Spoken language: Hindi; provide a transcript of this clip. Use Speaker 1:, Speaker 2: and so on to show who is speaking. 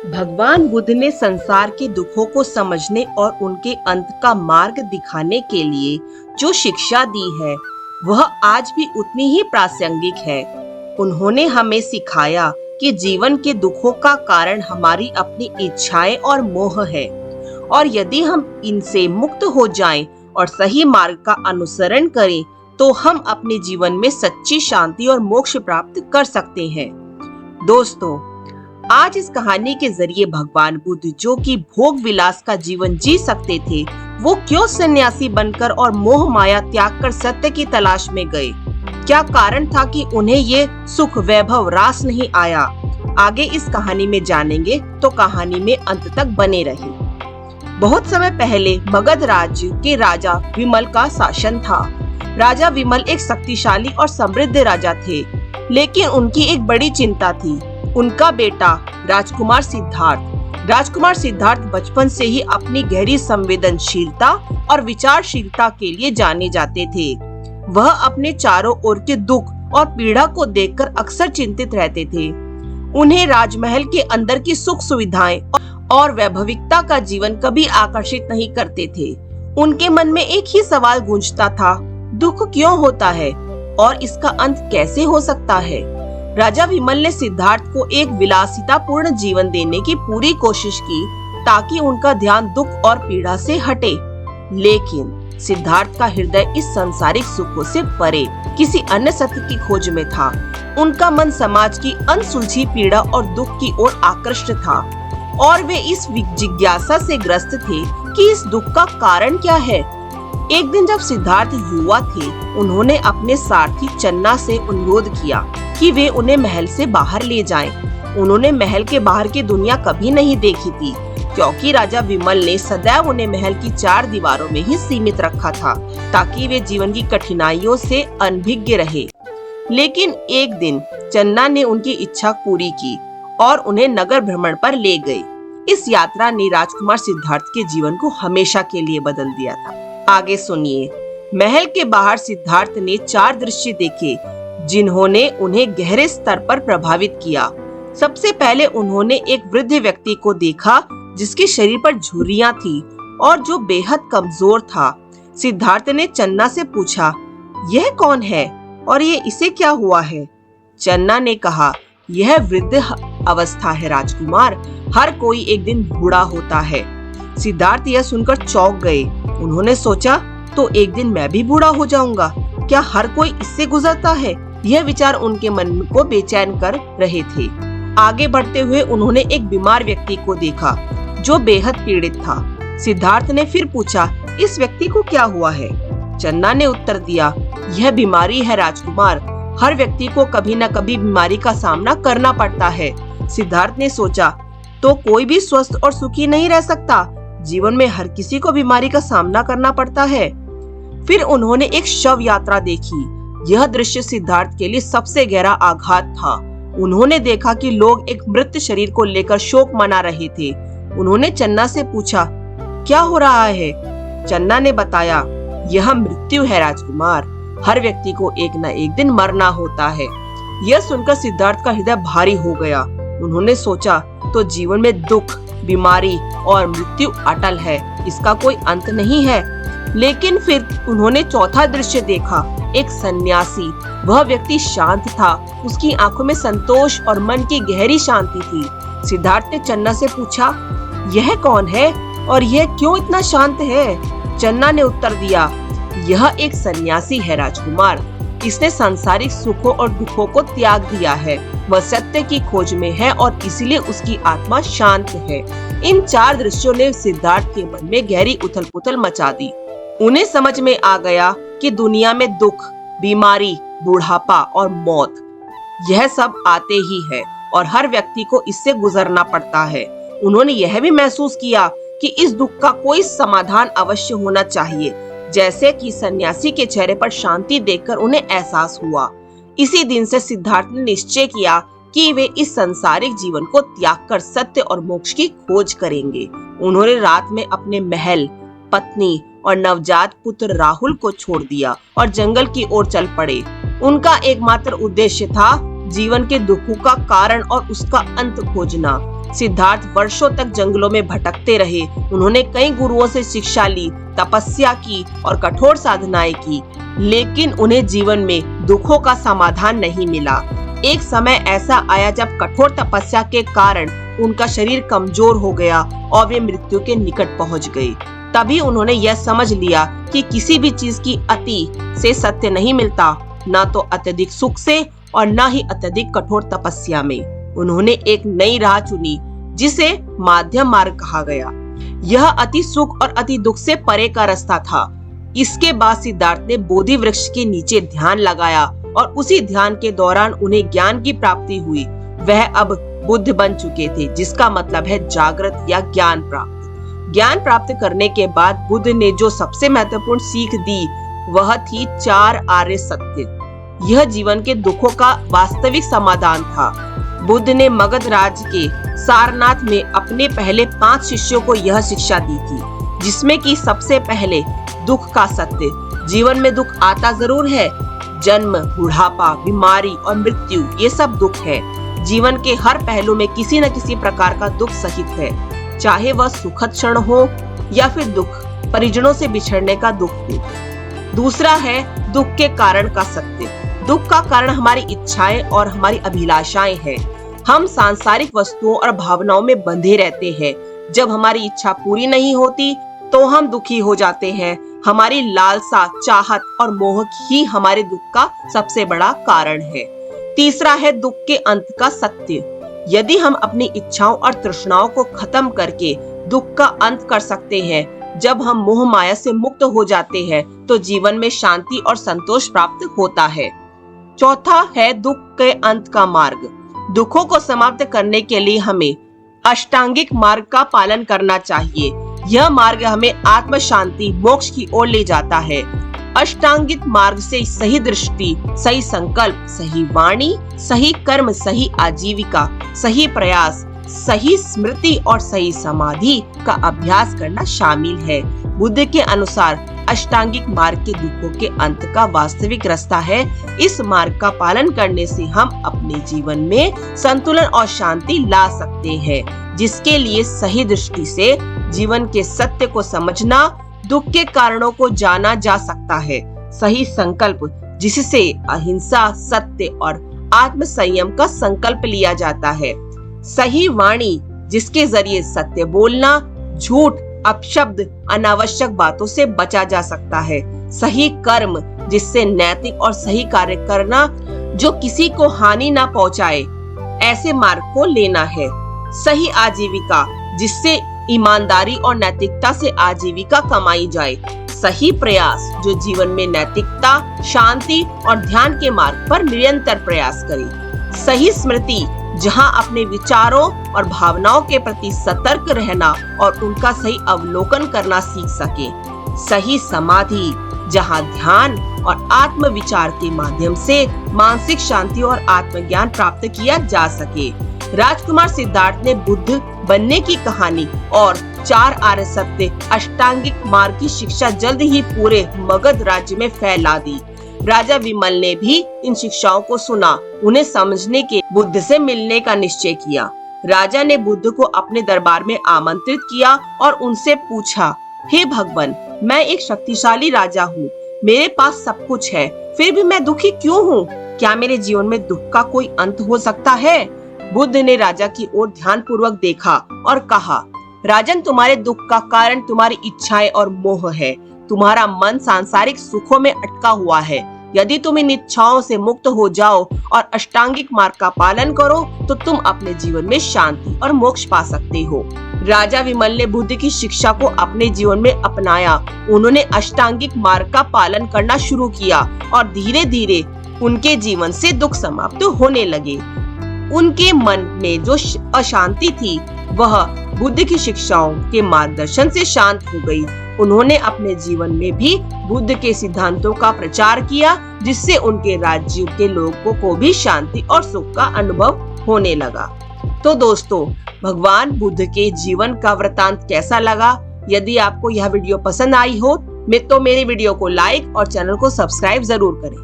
Speaker 1: भगवान बुद्ध ने संसार के दुखों को समझने और उनके अंत का मार्ग दिखाने के लिए जो शिक्षा दी है, वह आज भी उतनी ही प्रासंगिक है। उन्होंने हमें सिखाया कि जीवन के दुखों का कारण हमारी अपनी इच्छाएं और मोह है, और यदि हम इनसे मुक्त हो जाएं और सही मार्ग का अनुसरण करें, तो हम अपने जीवन में सच्ची शांति और मोक्ष प्राप्त कर सकते हैं। दोस्तों, आज इस कहानी के जरिए भगवान बुद्ध, जो कि भोग विलास का जीवन जी सकते थे, वो क्यों सन्यासी बनकर और मोह माया त्याग कर सत्य की तलाश में गए? क्या कारण था कि उन्हें ये सुख वैभव रास नहीं आया? आगे इस कहानी में जानेंगे, तो कहानी में अंत तक बने रहिए। बहुत समय पहले मगध राज्य के राजा विमल का शासन था। राजा विमल एक शक्तिशाली और समृद्ध राजा थे, लेकिन उनकी एक बड़ी चिंता थी, उनका बेटा राजकुमार सिद्धार्थ। राजकुमार सिद्धार्थ बचपन से ही अपनी गहरी संवेदनशीलता और विचारशीलता के लिए जाने जाते थे। वह अपने चारों ओर के दुख और पीड़ा को देखकर अक्सर चिंतित रहते थे। उन्हें राजमहल के अंदर की सुख सुविधाएं और वैभविकता का जीवन कभी आकर्षित नहीं करते थे। उनके मन में एक ही सवाल गूंजता था, दुख क्यों होता है और इसका अंत कैसे हो सकता है? राजा विमल ने सिद्धार्थ को एक विलासितापूर्ण जीवन देने की पूरी कोशिश की, ताकि उनका ध्यान दुख और पीड़ा से हटे। लेकिन सिद्धार्थ का हृदय इस सांसारिक सुखों से परे किसी अन्य सत्य की खोज में था। उनका मन समाज की अनसुलझी पीड़ा और दुख की ओर आकृष्ट था, और वे इस जिज्ञासा से ग्रस्त थे कि इस दुख का कारण क्या है। एक दिन जब सिद्धार्थ युवा थे, उन्होंने अपने सारथी चन्ना से अनुरोध किया कि वे उन्हें महल से बाहर ले जाएं। उन्होंने महल के बाहर की दुनिया कभी नहीं देखी थी, क्योंकि राजा विमल ने सदैव उन्हें महल की चार दीवारों में ही सीमित रखा था, ताकि वे जीवन की कठिनाइयों से अनभिज्ञ रहे। लेकिन एक दिन चन्ना ने उनकी इच्छा पूरी की और उन्हें नगर भ्रमण पर ले गए। इस यात्रा ने राजकुमार सिद्धार्थ के जीवन को हमेशा के लिए बदल दिया था। आगे सुनिए। महल के बाहर सिद्धार्थ ने चार दृश्य देखे, जिन्होंने उन्हें गहरे स्तर पर प्रभावित किया। सबसे पहले उन्होंने एक वृद्ध व्यक्ति को देखा, जिसके शरीर पर झुर्रियां थी और जो बेहद कमजोर था। सिद्धार्थ ने चन्ना से पूछा, यह कौन है और ये इसे क्या हुआ है? चन्ना ने कहा, यह वृद्ध अवस्था है राजकुमार, हर कोई एक दिन बूढ़ा होता है। सिद्धार्थ यह सुनकर चौंक गए। उन्होंने सोचा, तो एक दिन मैं भी बूढ़ा हो जाऊंगा। क्या हर कोई इससे गुजरता है? यह विचार उनके मन को बेचैन कर रहे थे। आगे बढ़ते हुए उन्होंने एक बीमार व्यक्ति को देखा, जो बेहद पीड़ित था। सिद्धार्थ ने फिर पूछा, इस व्यक्ति को क्या हुआ है? चन्ना ने उत्तर दिया, यह बीमारी है राजकुमार, हर व्यक्ति को कभी न कभी बीमारी का सामना करना पड़ता है। सिद्धार्थ ने सोचा, तो कोई भी स्वस्थ और सुखी नहीं रह सकता। जीवन में हर किसी को बीमारी का सामना करना पड़ता है। फिर उन्होंने एक शव यात्रा देखी। यह दृश्य सिद्धार्थ के लिए सबसे गहरा आघात था। उन्होंने देखा कि लोग एक मृत शरीर को लेकर शोक मना रहे थे। उन्होंने चन्ना से पूछा, क्या हो रहा है? चन्ना ने बताया, यह मृत्यु है राजकुमार, हर व्यक्ति को एक न एक दिन मरना होता है। यह सुनकर सिद्धार्थ का हृदय भारी हो गया। उन्होंने सोचा, तो जीवन में दुख, बीमारी और मृत्यु अटल है, इसका कोई अंत नहीं है। लेकिन फिर उन्होंने चौथा दृश्य देखा, एक सन्यासी। वह व्यक्ति शांत था, उसकी आंखों में संतोष और मन की गहरी शांति थी। सिद्धार्थ ने चन्ना से पूछा, यह कौन है और यह क्यों इतना शांत है? चन्ना ने उत्तर दिया, यह एक सन्यासी है राजकुमार, इसने सांसारिक सुखों और दुखों को त्याग दिया है। वह सत्य की खोज में है और इसलिए उसकी आत्मा शांत है। इन चार दृश्यों ने सिद्धार्थ के मन में गहरी उथल-पुथल मचा दी। उन्हें समझ में आ गया कि दुनिया में दुख, बीमारी, बुढ़ापा और मौत, यह सब आते ही है और हर व्यक्ति को इससे गुजरना पड़ता है। उन्होंने यह भी महसूस किया कि इस दुख का कोई समाधान अवश्य होना चाहिए, जैसे कि सन्यासी के चेहरे पर शांति देखकर उन्हें एहसास हुआ। इसी दिन से सिद्धार्थ ने निश्चय किया कि वे इस सांसारिक जीवन को त्याग कर सत्य और मोक्ष की खोज करेंगे। उन्होंने रात में अपने महल, पत्नी और नवजात पुत्र राहुल को छोड़ दिया और जंगल की ओर चल पड़े। उनका एकमात्र उद्देश्य था जीवन के दुखों का कारण और उसका अंत खोजना। सिद्धार्थ वर्षों तक जंगलों में भटकते रहे। उन्होंने कई गुरुओं से शिक्षा ली, तपस्या की और कठोर साधनाएं की, लेकिन उन्हें जीवन में दुखों का समाधान नहीं मिला। एक समय ऐसा आया जब कठोर तपस्या के कारण उनका शरीर कमजोर हो गया और वे मृत्यु के निकट पहुंच गए। तभी उन्होंने यह समझ लिया कि किसी भी चीज की अति से सत्य नहीं मिलता, ना तो अत्यधिक सुख से और ना ही अत्यधिक कठोर तपस्या में। उन्होंने एक नई राह चुनी जिसे माध्यम मार्ग कहा गया। यह अति सुख और अति दुख से परे का रास्ता था। इसके बाद सिद्धार्थ ने बोधि वृक्ष के नीचे ध्यान लगाया और उसी ध्यान के दौरान उन्हें ज्ञान की प्राप्ति हुई। वह अब बुद्ध बन चुके थे, जिसका मतलब है जागृत या ज्ञान प्राप्त। ज्ञान प्राप्त करने के बाद बुद्ध ने जो सबसे महत्वपूर्ण सीख दी वह थी 4 आर्य सत्य। यह जीवन के दुखों का वास्तविक समाधान था। बुद्ध ने मगध राज्य के सारनाथ में अपने पहले 5 शिष्यों को यह शिक्षा दी थी, जिसमें कि सबसे पहले दुख का सत्य। जीवन में दुख आता जरूर है, जन्म, बुढ़ापा, बीमारी और मृत्यु, ये सब दुख है। जीवन के हर पहलू में किसी न किसी प्रकार का दुख सहित है, चाहे वह सुखद क्षण हो या फिर दुख परिजनों से बिछड़ने का दुख हो। दूसरा है दुख के कारण का सत्य। दुख का कारण हमारी इच्छाएं और हमारी अभिलाषाएं हैं। हम सांसारिक वस्तुओं और भावनाओं में बंधे रहते हैं। जब हमारी इच्छा पूरी नहीं होती तो हम दुखी हो जाते हैं। हमारी लालसा, चाहत और मोह ही हमारे दुख का सबसे बड़ा कारण है। तीसरा है दुख के अंत का सत्य। यदि हम अपनी इच्छाओं और तृष्णाओं को खत्म करके दुख का अंत कर सकते हैं, जब हम मोह माया से मुक्त हो जाते हैं, तो जीवन में शांति और संतोष प्राप्त होता है। चौथा है दुख के अंत का मार्ग। दुखों को समाप्त करने के लिए हमें अष्टांगिक मार्ग का पालन करना चाहिए। यह मार्ग हमें आत्म शांति, मोक्ष की ओर ले जाता है। अष्टांगिक मार्ग से सही दृष्टि, सही संकल्प, सही वाणी, सही कर्म, सही आजीविका, सही प्रयास, सही स्मृति और सही समाधि का अभ्यास करना शामिल है। बुद्ध के अनुसार अष्टांगिक मार्ग के दुखों के अंत का वास्तविक रास्ता है। इस मार्ग का पालन करने से हम अपने जीवन में संतुलन और शांति ला सकते हैं, जिसके लिए सही दृष्टि से जीवन के सत्य को समझना, दुख के कारणों को जाना जा सकता है। सही संकल्प, जिससे अहिंसा, सत्य और आत्म संयम का संकल्प लिया जाता है। सही वाणी, जिसके जरिए सत्य बोलना, झूठ, अपशब्द, अनावश्यक बातों से बचा जा सकता है। सही कर्म, जिससे नैतिक और सही कार्य करना जो किसी को हानि ना पहुंचाए, ऐसे मार्ग को लेना है। सही आजीविका, जिससे ईमानदारी और नैतिकता से आजीविका कमाई जाए। सही प्रयास, जो जीवन में नैतिकता, शांति और ध्यान के मार्ग पर निरंतर प्रयास करे। सही स्मृति, जहां अपने विचारों और भावनाओं के प्रति सतर्क रहना और उनका सही अवलोकन करना सीख सके। सही समाधि, जहां ध्यान और आत्म विचार के माध्यम से मानसिक शांति और आत्मज्ञान प्राप्त किया जा सके। राजकुमार सिद्धार्थ ने बुद्ध बनने की कहानी और 4 आर्य सत्य अष्टांगिक मार्ग की शिक्षा जल्द ही पूरे मगध राज्य में फैला दी। राजा विमल ने भी इन शिक्षाओं को सुना, उन्हें समझने के बुद्ध से मिलने का निश्चय किया। राजा ने बुद्ध को अपने दरबार में आमंत्रित किया और उनसे पूछा, हे भगवान, मैं एक शक्तिशाली राजा हूँ, मेरे पास सब कुछ है, फिर भी मैं दुखी क्यों हूँ? क्या मेरे जीवन में दुख का कोई अंत हो सकता है? बुद्ध ने राजा की ओर ध्यानपूर्वक देखा और कहा, राजन, तुम्हारे दुख का कारण तुम्हारी इच्छाएं और मोह है। तुम्हारा मन सांसारिक सुखों में अटका हुआ है। यदि तुम इन इच्छाओं से मुक्त हो जाओ और अष्टांगिक मार्ग का पालन करो, तो तुम अपने जीवन में शांति और मोक्ष पा सकते हो। राजा विमल ने बुद्ध की शिक्षा को अपने जीवन में अपनाया। उन्होंने अष्टांगिक मार्ग का पालन करना शुरू किया और धीरे धीरे उनके जीवन से दुख समाप्त होने लगे। उनके मन में जो अशांति थी वह बुद्ध की शिक्षाओं के मार्गदर्शन से शांत हो गई। उन्होंने अपने जीवन में भी बुद्ध के सिद्धांतों का प्रचार किया, जिससे उनके राज्य के लोगों को भी शांति और सुख का अनुभव होने लगा। तो दोस्तों, भगवान बुद्ध के जीवन का वृतांत कैसा लगा? यदि आपको यह वीडियो पसंद आई हो तो मेरे वीडियो को लाइक और चैनल को सब्सक्राइब जरूर करें।